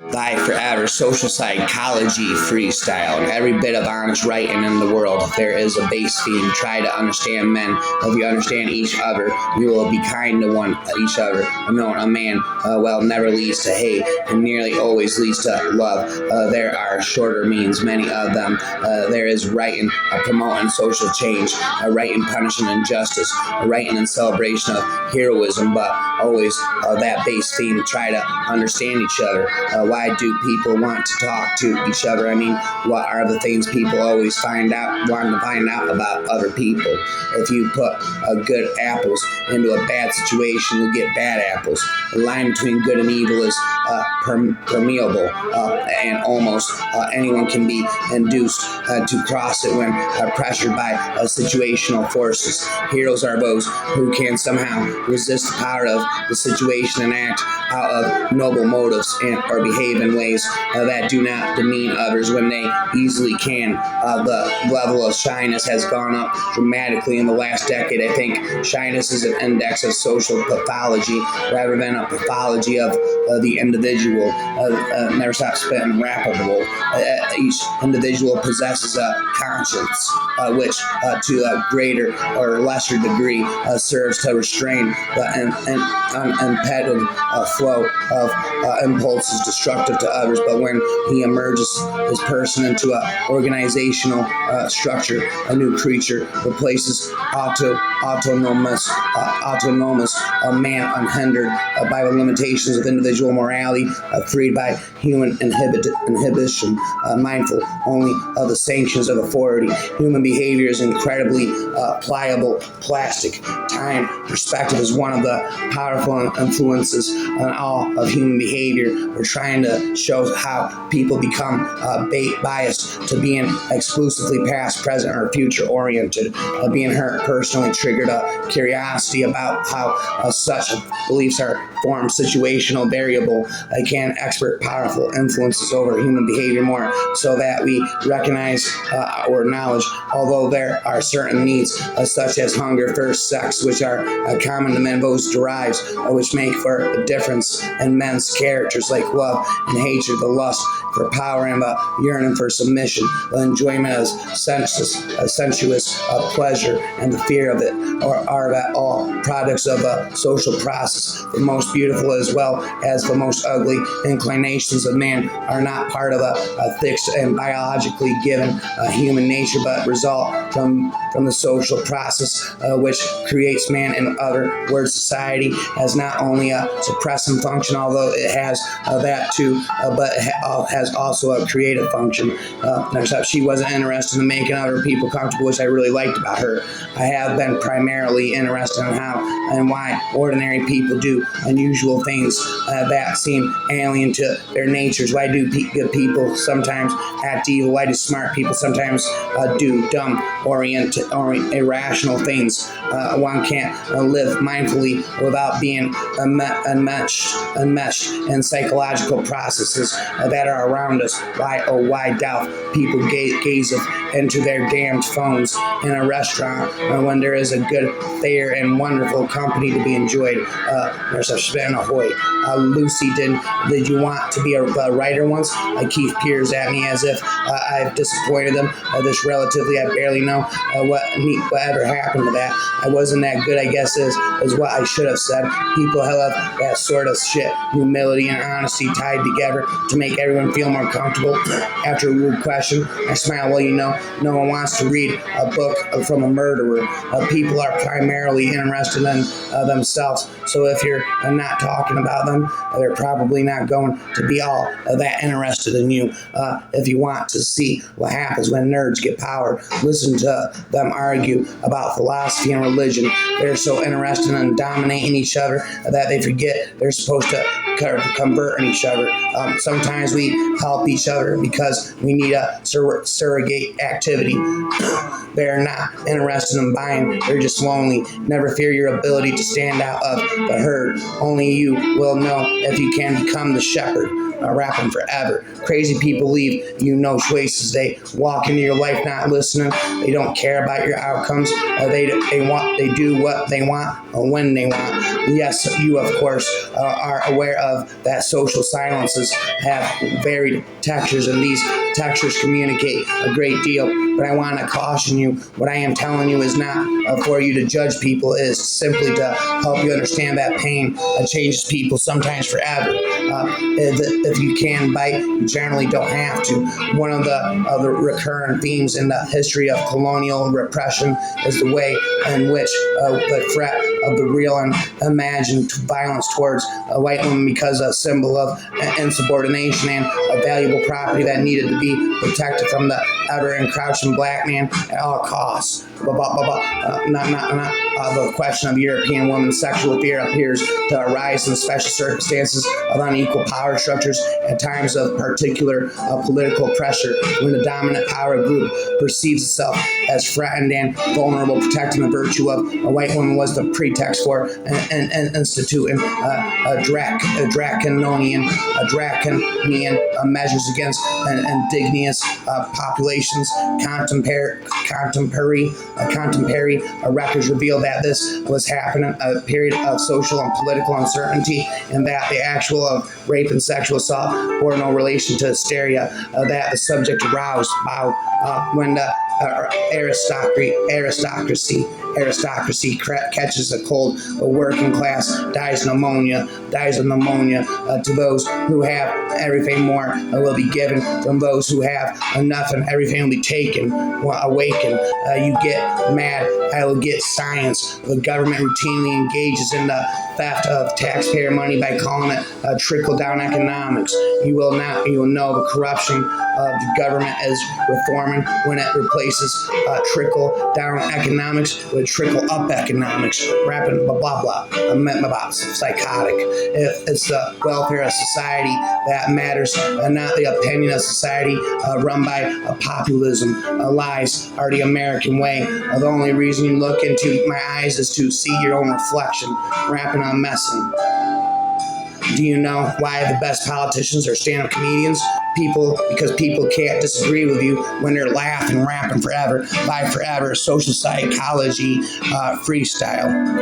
Thy forever social psychology freestyle. Every bit of honest writing in the world, there is a base theme. Try to understand men. If you understand each other, you will be kind to each other. A man, never leads to hate and nearly always leads to love. There are shorter means, many of them. There is writing, promoting social change, writing punishing injustice, writing in celebration of heroism, but always that base theme. Try to understand each other. Why do people want to talk to each other? I mean, what are the things people always want to find out about other people? If you put good apples into a bad situation, you'll get bad apples. The line between good and evil is permeable, and almost anyone can be induced to cross it when pressured by situational forces. Heroes are those who can somehow resist the power of the situation and act out of noble motives or behave in ways that do not demean others when they easily can. The level of shyness has gone up dramatically in the last decade. I think shyness is an index of social pathology rather than a pathology of the individual. Never stop spitting rappable. Each individual possesses a conscience, which to a greater or lesser degree serves to restrain the unimpeded flow of impulses destructive to others. But when he emerges his person into an organizational structure, a new creature replaces autonomous man unhindered by the limitations of individual morality, freed by human inhibition, mindful only of the sanctions of authority. Human behavior is incredibly pliable plastic. Time perspective is one of the powerful influences on all of human behavior. We're trying to show how people become biased to being exclusively past, present, or future oriented. Being hurt personally triggered a curiosity about how such beliefs are formed. Situational variable can expert powerful influences over human behavior more so that we recognize or acknowledge, although there are certain needs such as hunger, thirst, sex, which are common to men, those derives which make for a difference in men's characters like love and hatred, the lust for power and the yearning for submission, the enjoyment of sensuous pleasure and the fear of it are that all products of a social process. The most beautiful as well as the most ugly inclinations of man are not part of a fixed and biologically given human nature, but result from the social process which creates man. In other words, society has not only a suppressing function, although it has that too, but it has also a creative function. She wasn't interested in making other people comfortable, which I really liked about her. I have been primarily interested in how and why ordinary people do unusual things that seem alien to their natures. Why do good people sometimes act evil? Why do smart people sometimes do dumb, irrational things? One can't live mindfully without being enmeshed in psychological processes that are around us. Why doubt people gaze into their damned phones in a restaurant when there is a good, fair, and wonderful company to be enjoyed? Lucy, did you want to be a writer once? Keith peers at me as if I've disappointed them. This relatively, I barely know what ever happened to that. I wasn't that good, I guess, is what I should have said. People have that sort of shit, humility and honesty tied together to make everyone feel more comfortable. After a rude question, I smile. Well, no one wants to read a book from a murderer. People are primarily interested in themselves, so if you're not talking about them, they're probably not going to be all that interested in you. If you want to see what happens when nerds get power, listen to them argue about philosophy and religion. They're so interested in dominating each other that they forget they're supposed to convert each other. Sometimes we help each other because we need a surrogate activity. They're not interested in buying, they're just lonely. Never fear your ability to stand out of the herd. Only you will know if you can become the shepherd. Rapping forever. Crazy people leave you no choices. They walk into your life not listening. They don't care about your outcomes. They do what they want when they want. Yes, you of course are aware of that social silences have varied textures, and these textures communicate a great deal. But I want to caution you, what I am telling you is not for you to judge people, it is simply to help you understand that pain changes people sometimes forever. If you can bite, you generally don't have to. One of the recurrent themes in the history of colonial repression is the way in which the threat of the real and imagined violence towards a white woman because a symbol of insubordination and a valuable property that needed to be protected from the ever encroaching black man at all costs. The question of European women's sexual fear appears to arise in special circumstances of unequal power structures at times of particular political pressure, when the dominant power group perceives itself as threatened and vulnerable. Protecting the virtue of a white woman was the pretext for instituting draconian measures against indigenous populations. Contemporary records reveal that this was happening a period of social and political uncertainty, and that the actual of rape and sexual assault bore no relation to hysteria that the subject aroused when the aristocracy catches a cold. The working class dies of pneumonia. To those who have everything, more will be given. From those who have nothing, everything will be taken. Awaken. You get mad, I will get science. The government routinely engages in the theft of taxpayer money by calling it trickle-down economics. You will know the corruption of the government is reforming when it replaces trickle-down economics with trickle-up economics. Rapping blah blah blah. About psychotic. It's the welfare of society that matters, and not the opinion of society run by populism. Lies are the American way. The only reason you look into my eyes is to see your own reflection. Rapping on messing. Do you know why the best politicians are stand-up comedians? Because people can't disagree with you when they're laughing, rapping forever, by forever, social psychology, freestyle.